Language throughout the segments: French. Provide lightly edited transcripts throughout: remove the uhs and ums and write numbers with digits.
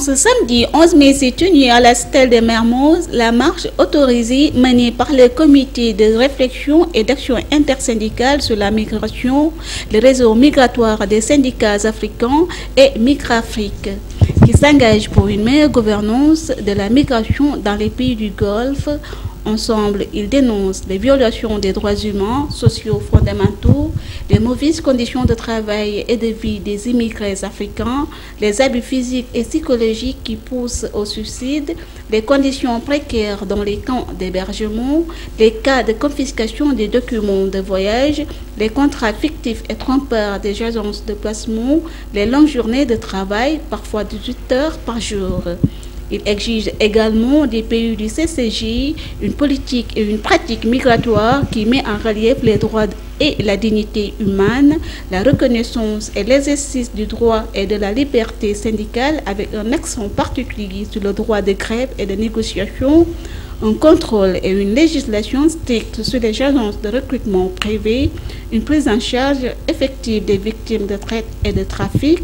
ce samedi 11 mai s'est tenue à la Stèle de Mermoz la marche autorisée menée par le comité de réflexion et d'action intersyndicale sur la migration, le réseau migratoire des syndicats africains et Migrafrique, qui s'engage pour une meilleure gouvernance de la migration dans les pays du Golfe. Ensemble, ils dénoncent les violations des droits humains, sociaux fondamentaux, les mauvaises conditions de travail et de vie des immigrés africains, les abus physiques et psychologiques qui poussent au suicide, les conditions précaires dans les camps d'hébergement, les cas de confiscation des documents de voyage, les contrats fictifs et trompeurs des agences de placement, les longues journées de travail, parfois 18 heures par jour. Il exige également des pays du CCJ une politique et une pratique migratoire qui met en relief les droits et la dignité humaine, la reconnaissance et l'exercice du droit et de la liberté syndicale avec un accent particulier sur le droit de grève et de négociation, un contrôle et une législation stricte sur les agences de recrutement privées, une prise en charge effective des victimes de traite et de trafic,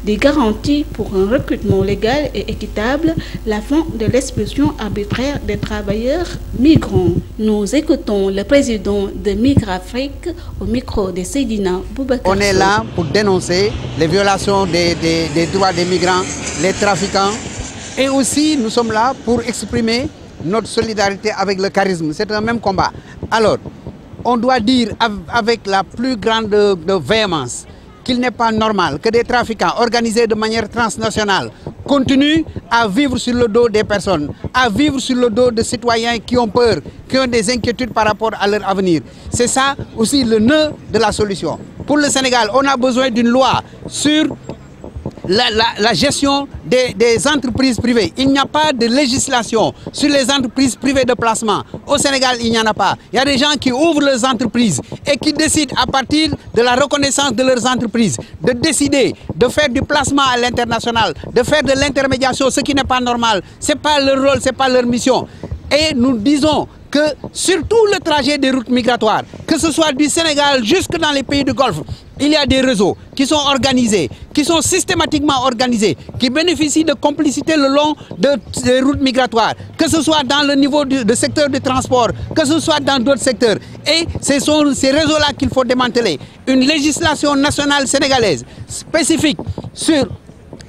des garanties pour un recrutement légal et équitable, la fin de l'expulsion arbitraire des travailleurs migrants. Nous écoutons le président de Migrafrique au micro de Seydina Boubacar. On est là pour dénoncer les violations des droits des migrants, les trafiquants, et aussi nous sommes là pour exprimer notre solidarité avec le charisme. C'est un même combat. Alors, on doit dire avec la plus grande véhémence qu'il n'est pas normal que des trafiquants organisés de manière transnationale continuent à vivre sur le dos des personnes, à vivre sur le dos de citoyens qui ont peur, qui ont des inquiétudes par rapport à leur avenir. C'est ça aussi le nœud de la solution. Pour le Sénégal, on a besoin d'une loi sur la gestion des entreprises privées. Il n'y a pas de législation sur les entreprises privées de placement. Au Sénégal, il n'y en a pas. Il y a des gens qui ouvrent leurs entreprises et qui décident à partir de la reconnaissance de leurs entreprises de décider de faire du placement à l'international, de faire de l'intermédiation, ce qui n'est pas normal. Ce n'est pas leur rôle, ce n'est pas leur mission. Et nous disons que sur tout le trajet des routes migratoires, que ce soit du Sénégal jusque dans les pays du Golfe, il y a des réseaux qui sont organisés, qui sont systématiquement organisés, qui bénéficient de complicité le long des routes migratoires, que ce soit dans le niveau du secteur du transport, que ce soit dans d'autres secteurs. Et ce sont ces réseaux-là qu'il faut démanteler. Une législation nationale sénégalaise spécifique sur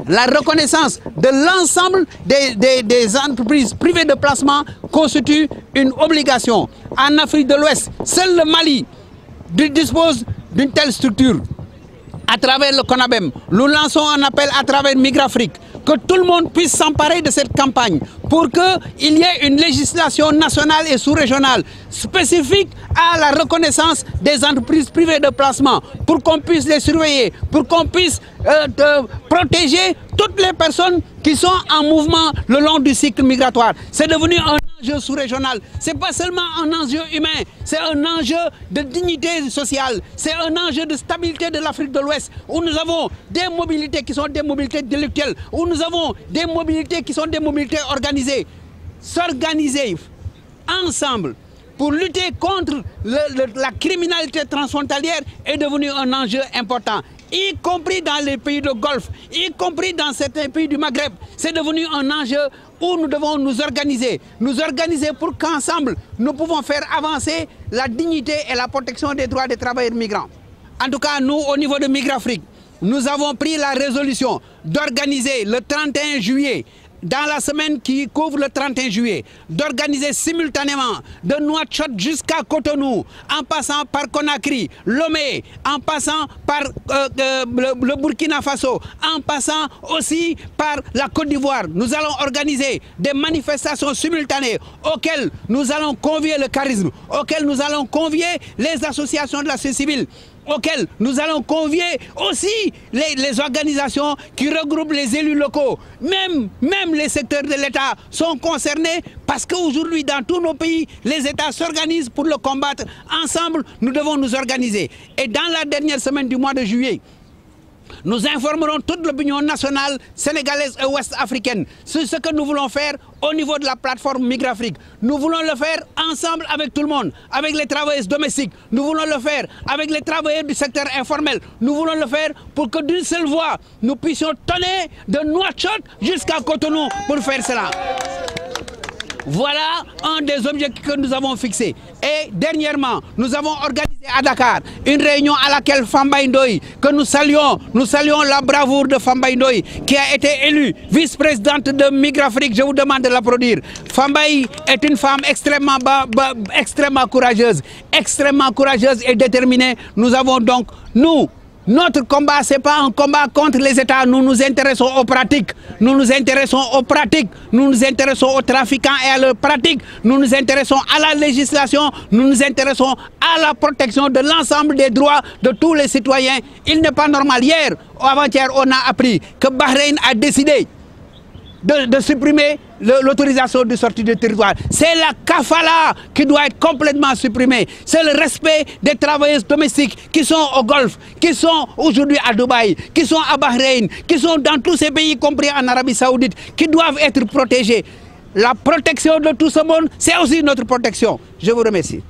la reconnaissance de l'ensemble des entreprises privées de placement constitue une obligation. En Afrique de l'Ouest, seul le Mali dispose d'une telle structure. À travers le CONABEM, nous lançons un appel à travers Migrafrique, que tout le monde puisse s'emparer de cette campagne pour qu'il y ait une législation nationale et sous-régionale spécifique à la reconnaissance des entreprises privées de placement, pour qu'on puisse les surveiller, pour qu'on puisse protéger toutes les personnes qui sont en mouvement le long du cycle migratoire. C'est devenu un enjeu sous-régional. Ce n'est pas seulement un enjeu humain, c'est un enjeu de dignité sociale, c'est un enjeu de stabilité de l'Afrique de l'Ouest, où nous avons des mobilités qui sont des mobilités délictuelles, où nous avons des mobilités qui sont des mobilités organisées. S'organiser ensemble pour lutter contre la criminalité transfrontalière est devenu un enjeu important, y compris dans les pays de Golfe, y compris dans certains pays du Maghreb. C'est devenu un enjeu où nous devons nous organiser pour qu'ensemble nous pouvons faire avancer la dignité et la protection des droits des travailleurs migrants. En tout cas, nous, au niveau de Migrafrique, nous avons pris la résolution d'organiser le 31 juillet, dans la semaine qui couvre le 31 juillet, d'organiser simultanément de Nouakchott jusqu'à Cotonou, en passant par Conakry, Lomé, en passant par le Burkina Faso, en passant aussi par la Côte d'Ivoire. Nous allons organiser des manifestations simultanées auxquelles nous allons convier le charisme, auxquelles nous allons convier les associations de la société civile, auxquels nous allons convier aussi les organisations qui regroupent les élus locaux. Même les secteurs de l'État sont concernés parce qu'aujourd'hui, dans tous nos pays, les États s'organisent pour le combattre. Ensemble, nous devons nous organiser. Et dans la dernière semaine du mois de juillet, Nous informerons toute l'opinion nationale sénégalaise et ouest-africaine sur ce que nous voulons faire au niveau de la plateforme Migrafrique. Nous voulons le faire ensemble avec tout le monde, avec les travailleurs domestiques. Nous voulons le faire avec les travailleurs du secteur informel. Nous voulons le faire pour que d'une seule voix, nous puissions tonner de Nouakchott jusqu'à Cotonou pour faire cela. Voilà un des objectifs que nous avons fixés. Et dernièrement, nous avons organisé à Dakar une réunion à laquelle Fambaye Ndoye, que nous saluons la bravoure de Fambaye Ndoye, qui a été élue vice-présidente de Migrafrique. Je vous demande de l'applaudir. Fambaye est une femme extrêmement courageuse et déterminée. Nous avons donc, notre combat, ce n'est pas un combat contre les États. Nous nous intéressons aux pratiques. Nous nous intéressons aux pratiques. Nous nous intéressons aux trafiquants et à leurs pratiques. Nous nous intéressons à la législation. Nous nous intéressons à la protection de l'ensemble des droits de tous les citoyens. Il n'est pas normal. Hier, avant-hier, on a appris que Bahreïn a décidé de supprimer l'autorisation de sortie du territoire. C'est la kafala qui doit être complètement supprimée. C'est le respect des travailleurs domestiques qui sont au Golfe, qui sont aujourd'hui à Dubaï, qui sont à Bahreïn, qui sont dans tous ces pays, y compris en Arabie Saoudite, qui doivent être protégés. La protection de tout ce monde, c'est aussi notre protection. Je vous remercie.